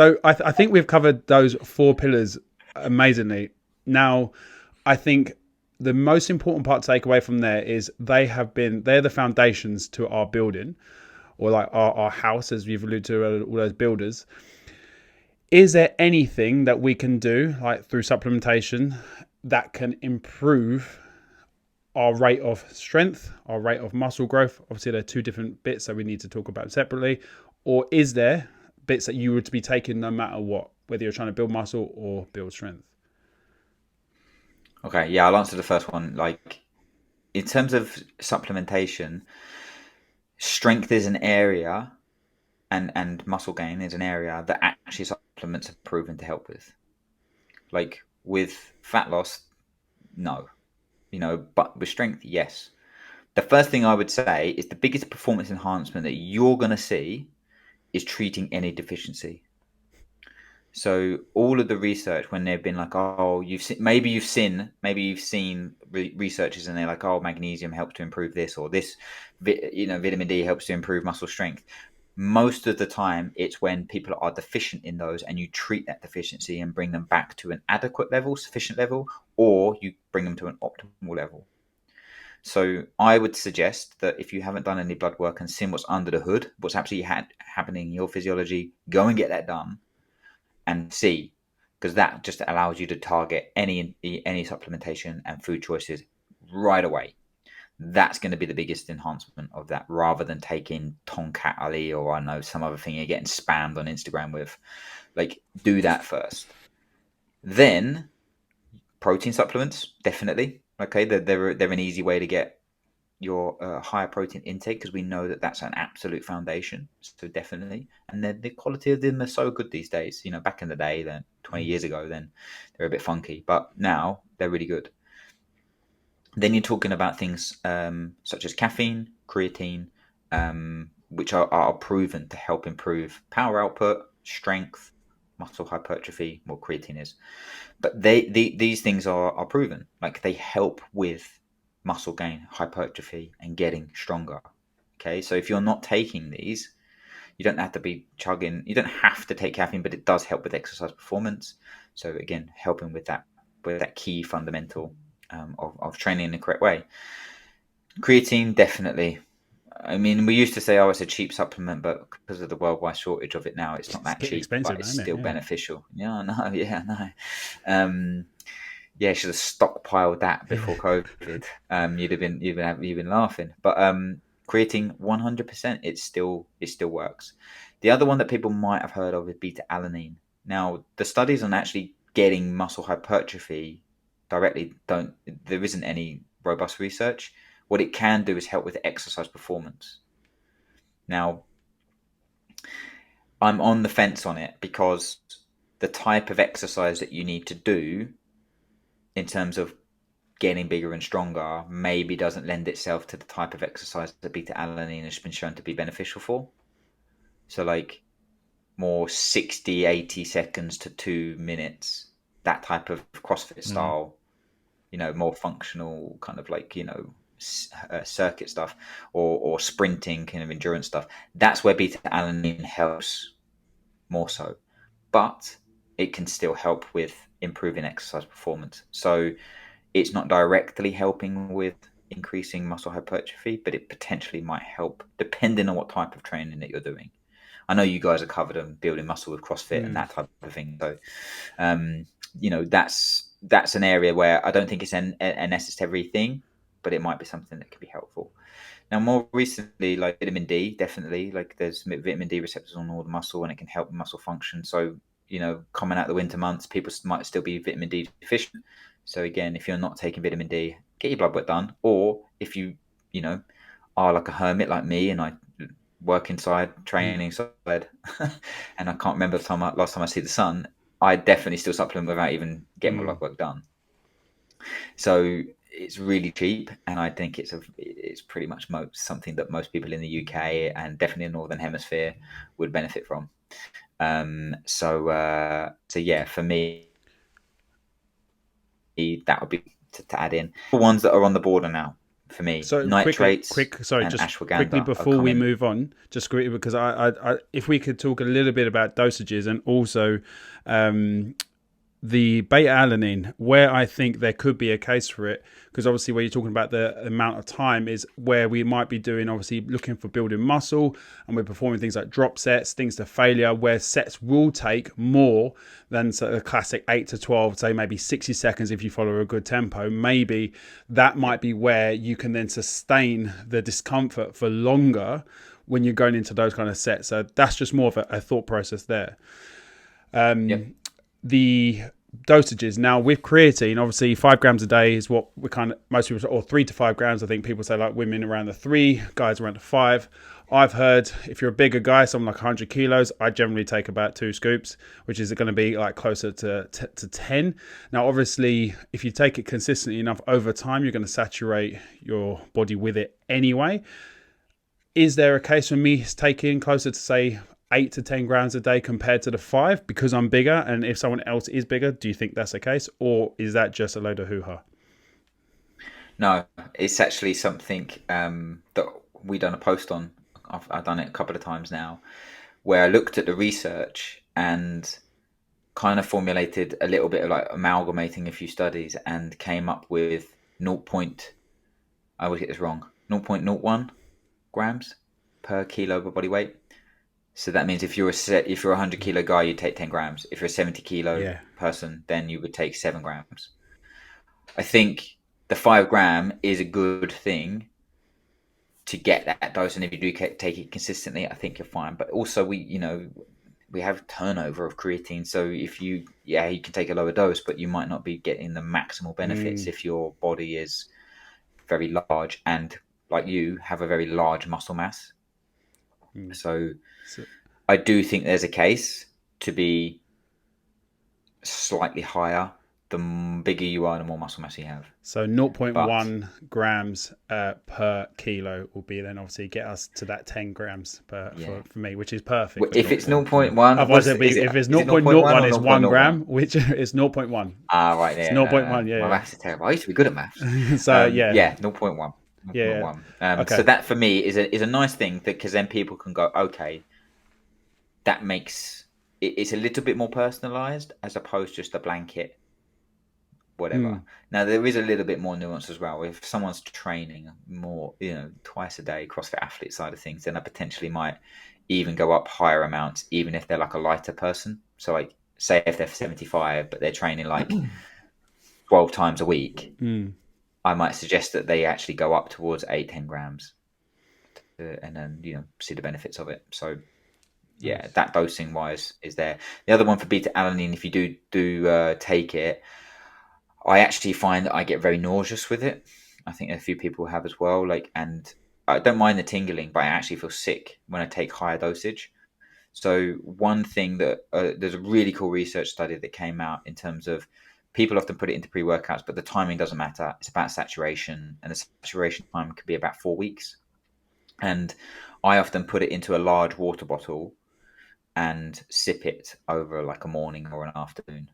So I think we've covered those four pillars amazingly. Now, I think the most important part to take away from there is they're the foundations to our building, or like our house, as you've alluded to, all those builders. Is there anything that we can do, like through supplementation, that can improve our rate of strength, our rate of muscle growth? Obviously, they're two different bits that we need to talk about separately. Or is there bits that you would be taking no matter what, whether you're trying to build muscle or build strength? Okay, yeah, I'll answer the first one. Like, in terms of supplementation, strength is an area, and muscle gain is an area that actually supplements are proven to help with. Like with fat loss, no, but with strength, yes. The first thing I would say is the biggest performance enhancement that you're going to see is treating any deficiency. So all of the research, when they've been like, oh, maybe you've seen researchers, and they're like, oh, magnesium helps to improve this, or this, vitamin D helps to improve muscle strength. Most of the time, it's when people are deficient in those, and you treat that deficiency and bring them back to an adequate level, sufficient level, or you bring them to an optimal level. So I would suggest that if you haven't done any blood work and seen what's under the hood, what's actually happening in your physiology, go and get that done and see, because that just allows you to target any supplementation and food choices right away. That's going to be the biggest enhancement of that, rather than taking Tonkat Ali or I know some other thing you're getting spammed on Instagram with. Like, do that first. Then protein supplements, definitely. Okay, they're an easy way to get your higher protein intake, because we know that that's an absolute foundation. So definitely, and then the quality of them are so good these days. Back in the day, then 20 years ago, then they're a bit funky, but now they're really good. Then you're talking about things such as caffeine, creatine, which are proven to help improve power output, strength, muscle hypertrophy. What creatine is, but these things are proven. Like, they help with muscle gain, hypertrophy, and getting stronger. Okay, so if you're not taking these, you don't have to be chugging. You don't have to take caffeine, but it does help with exercise performance. So again, helping with that key fundamental of training in the correct way. Creatine, definitely. I mean, we used to say, oh, it's a cheap supplement, but because of the worldwide shortage of it now, it's not It's that getting cheap, but expensive it's now, isn't it? still Yeah. beneficial. Yeah, I know. Yeah, I know. Yeah, should have stockpiled that before COVID. You'd been laughing. But creatine, 100%, it still works. The other one that people might have heard of is beta alanine. Now, the studies on actually getting muscle hypertrophy directly don't. There isn't any robust research. What it can do is help with exercise performance. Now, I'm on the fence on it, because the type of exercise that you need to do in terms of getting bigger and stronger maybe doesn't lend itself to the type of exercise that beta alanine has been shown to be beneficial for. So, like, more 60, 80 seconds to 2 minutes, that type of CrossFit Mm. style, more functional kind of, like, circuit stuff, or sprinting kind of endurance stuff. That's where beta alanine helps more so, but it can still help with improving exercise performance. So it's not directly helping with increasing muscle hypertrophy, but it potentially might help depending on what type of training that you're doing. I know you guys are covered on building muscle with CrossFit and Mm. that type of thing. So, that's an area where I don't think it's a necessary thing, but it might be something that could be helpful. Now, more recently, like vitamin D, definitely, like, there's vitamin D receptors on all the muscle, and it can help muscle function. So, coming out the winter months, people might still be vitamin D deficient. So again, if you're not taking vitamin D, get your blood work done. Or if you know, are like a hermit like me, and I work inside, Mm. training inside, and I can't remember last time I see the sun, I definitely still supplement without even getting my Mm. blood work done. So it's really cheap, and I think it's pretty much something that most people in the UK and definitely in the Northern Hemisphere would benefit from. So yeah, for me, that would be to add in. The ones that are on the border now, for me. So Nitrates sorry, and just quickly ashwagandha are before we coming. move on, just quickly because if we could talk a little bit about dosages and also um, the beta alanine, where I think there could be a case for it, because obviously where you're talking about the amount of time is where we might be doing, obviously looking for building muscle, and we're performing things like drop sets, things to failure, where sets will take more than sort of classic 8 to 12, say maybe 60 seconds if you follow a good tempo. Maybe that might be where you can then sustain the discomfort for longer when you're going into those kind of sets. So that's just more of a thought process there. Yep. The dosages now with creatine, obviously 5 grams a day is what we kind of, most people, or 3 to 5 grams. I think people say, like women around the 3, guys around the 5. I've heard if you're a bigger guy, someone like 100 kilos, I generally take about 2 scoops, which is going to be like closer to 10. Now obviously if you take it consistently enough over time, you're going to saturate your body with it anyway. Is there a case for me taking closer to say 8 to 10 grams a day compared to the 5 because I'm bigger? And if someone else is bigger, do you think that's the case, or is that just a load of hoo-ha? No, it's actually something that we done a post on. I've done it a couple of times now, where I looked at the research and kind of formulated a little bit of like amalgamating a few studies and came up with 0. I always get this wrong. 0.01 grams per kilo of body weight. So that means if you're a 100 kilo guy, you take 10 grams. If you're a 70 kilo Yeah. person, then you would take 7 grams. I think the 5 gram is a good thing to get that dose, and if you do take it consistently, I think you're fine. But also, we have turnover of creatine, so if you can take a lower dose, but you might not be getting the maximal benefits if your body is very large and, like you, have a very large muscle mass. So So, I do think there's a case to be slightly higher. The bigger you are, the more muscle mass you have. so But 0.1 grams per kilo will be then obviously get us to that 10 grams yeah, for me, which is perfect for if it's 0.1. 0.1, Otherwise, it'll be, is it? if it's Is it 0.1 0.01, or it's 1 0.01? gram, which is 0.1. Ah, right It's there. zero No, point no, 0.1, no. My yeah, maths is terrible. I used to be good at maths. yeah. So, yeah, Yeah, 0.1. yeah, 0.1. So okay. that for me is a nice thing, because then people can go, okay, that makes it's a little bit more personalized as opposed to just a blanket whatever. Now there is a little bit more nuance as well. If someone's training more, twice a day, CrossFit athlete side of things, then I potentially might even go up higher amounts, even if they're like a lighter person. So like, say if they're 75, but they're training like 12 times a week, I might suggest that they actually go up towards 8-10 grams, and then see the benefits of it. So yeah, Nice. that dosing wise is there. The other one for beta alanine, if you do take it, I actually find that I get very nauseous with it. I think a few people have as well. And I don't mind the tingling, but I actually feel sick when I take higher dosage. So one thing that there's a really cool research study that came out in terms of people often put it into pre-workouts, but the timing doesn't matter. It's about saturation, and the saturation time could be about 4 weeks. And I often put it into a large water bottle and sip it over like a morning or an afternoon.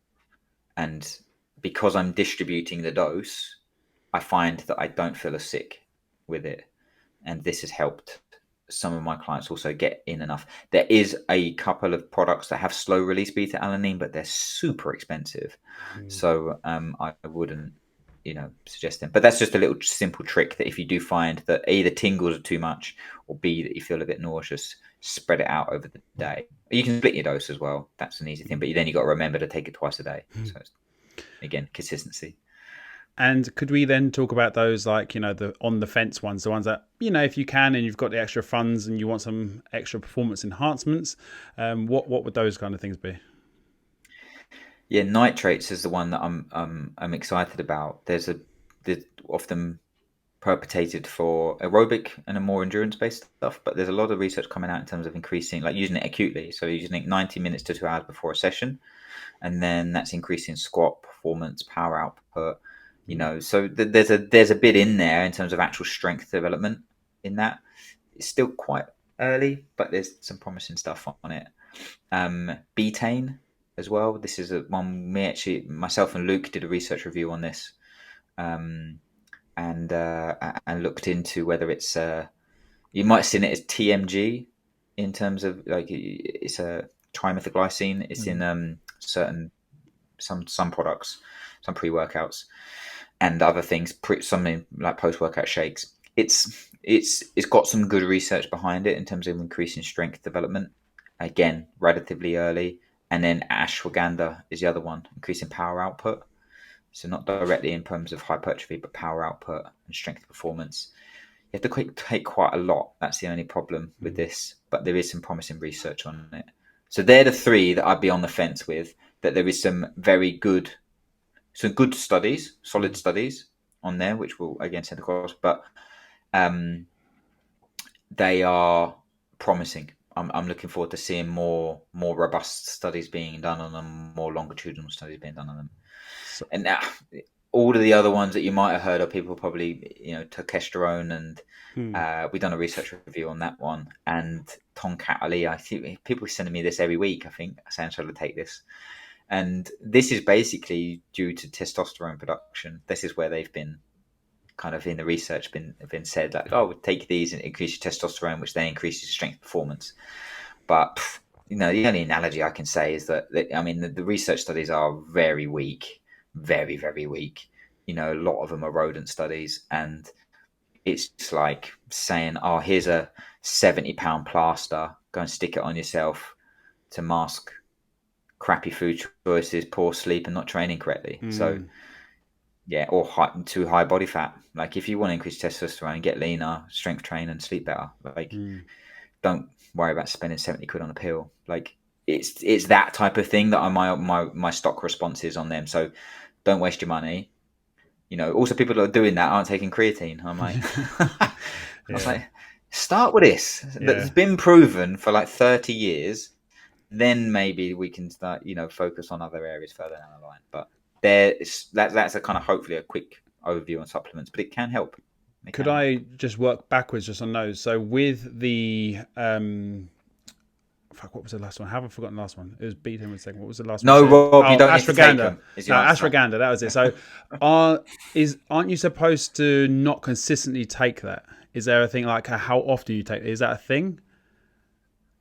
And because I'm distributing the dose, I find that I don't feel as sick with it. And this has helped some of my clients also get in enough. There is a couple of products that have slow release beta alanine, but they're super expensive. So I wouldn't, suggest them. But that's just a little simple trick, that if you do find that A, the tingles are too much, or B, that you feel a bit nauseous, spread it out over the day. You can split your dose as well. That's an easy thing. But then you got to remember to take it twice a day. So it's, again, consistency. And could we then talk about those, like, the on the fence ones, the ones that, if you can and you've got the extra funds and you want some extra performance enhancements, what would those kind of things be? Yeah, nitrates is the one that I'm excited about. They're often perpetrated for aerobic and a more endurance based stuff, but there's a lot of research coming out in terms of increasing, like using it acutely. So using it 90 minutes to 2 hours before a session, and then that's increasing squat performance, power output. So there's a bit in there in terms of actual strength development in that. It's still quite early, but there's some promising stuff on it. Betaine as well. This is one myself and Luke did a research review on this. and looked into whether it's you might have seen it as TMG in terms of like it's a trimethylglycine. It's in certain some products, some pre-workouts, and other things. Something like post-workout shakes. It's got some good research behind it in terms of increasing strength development. Again, relatively early, and then ashwagandha is the other one, increasing power output. So not directly in terms of hypertrophy, but power output and strength performance. You have to take quite a lot. That's the only problem with this, but there is some promising research on it. So they're the three that I'd be on the fence with. That there is some good studies, solid studies on there, which we'll again send across, but they are promising. I'm looking forward to seeing more robust studies being done on them, more longitudinal studies being done on them. So, And now, all of the other ones that you might have heard of, people probably, testosterone, and we've done a research review on that one. And Tonkat Ali, I see people are sending me this every week, I think, saying, shall I take this? And this is basically due to testosterone production. This is where they've been kind of in the research been said like, oh, take these and increase your testosterone, which then increases strength performance. But the only analogy I can say is that the research studies are very weak, very, very weak. A lot of them are rodent studies, and it's just like saying, oh, here's a 70-pound plaster, go and stick it on yourself to mask crappy food choices, poor sleep, and not training correctly. So yeah, or too high body fat. Like if you want to increase testosterone, get leaner, strength train, and sleep better. Like don't worry about spending 70 quid on a pill. Like it's that type of thing that my stock response is on them. So don't waste your money. Also people that are doing that aren't taking creatine. I'm like, I was like, start with this. That's been proven for like 30 years. Then maybe we can start, focus on other areas further down the line. But that's a kind of hopefully a quick overview on supplements, but it can help. Could I just work backwards just on those? So with the what was the last one? I haven't forgotten the last one. It was beat him in a second. What was the last one? No, Rob, you don't need to take them. Ashwagandha, that was it. So aren't you supposed to not consistently take that? Is there a thing like how often you take it? Is that a thing?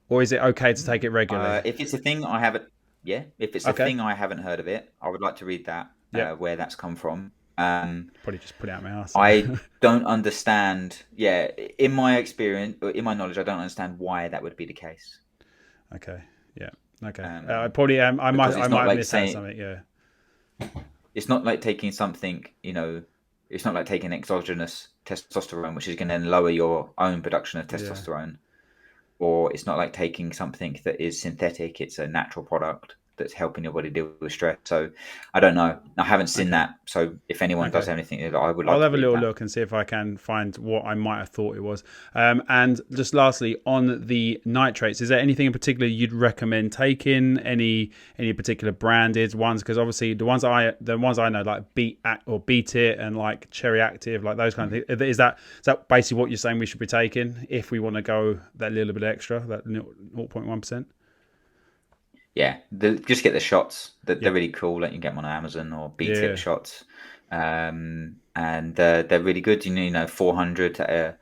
Or is it okay to take it regularly? If it's a thing, I haven't. Yeah, if it's a thing, I haven't heard of it. I would like to read that. Where that's come from. Probably just put it out my ass. I don't understand. Yeah, in my experience, in my knowledge, I don't understand why that would be the case. Okay. Yeah. Okay. I probably am. I might have missed out something. Yeah. It's not like taking something. It's not like taking exogenous testosterone, which is going to then lower your own production of testosterone. Yeah. Or it's not like taking something that is synthetic. It's a natural product that's helping your body deal with stress. So I don't know. I haven't seen that. So if anyone does anything, I would like I'll have a little that. look and see if I can find what I might have thought it was. And just lastly, on the nitrates, is there anything in particular you'd recommend taking? Any particular branded ones? Because obviously the ones I know, like Beat It and like Cherry Active, like those kind of things. Is that basically what you're saying we should be taking if we want to go that little bit extra, that 0.1%? Yeah, just get the shots. They're really cool. Like you can get them on Amazon or B-tip shots, and they're really good. 400. The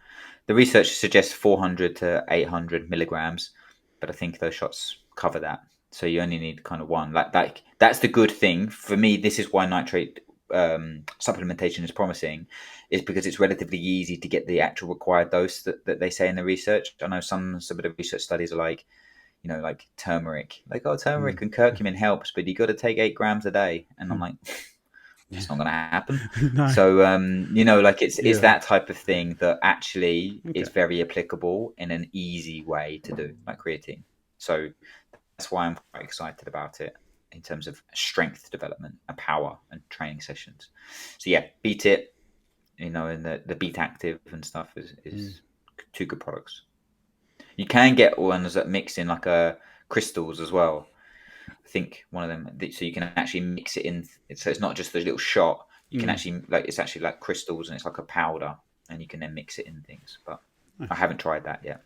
research suggests 400 to 800 milligrams, but I think those shots cover that. So you only need kind of one. Like that's the good thing for me. This is why nitrate supplementation is promising, is because it's relatively easy to get the actual required dose that they say in the research. I know some of the research studies are like, like turmeric. Like, turmeric and curcumin helps, but you got to take 8 grams a day. And I'm like, it's not going to happen. No. So, it's that type of thing that actually is very applicable in an easy way to do, like creatine. So that's why I'm quite excited about it in terms of strength development and power and training sessions. So yeah, Beat It, and the Beat Active and stuff is two good products. You can get ones that mix in like crystals as well. I think one of them, so you can actually mix it in. So it's not just the little shot. You can actually it's actually like crystals, and it's like a powder, and you can then mix it in things. But I haven't tried that yet.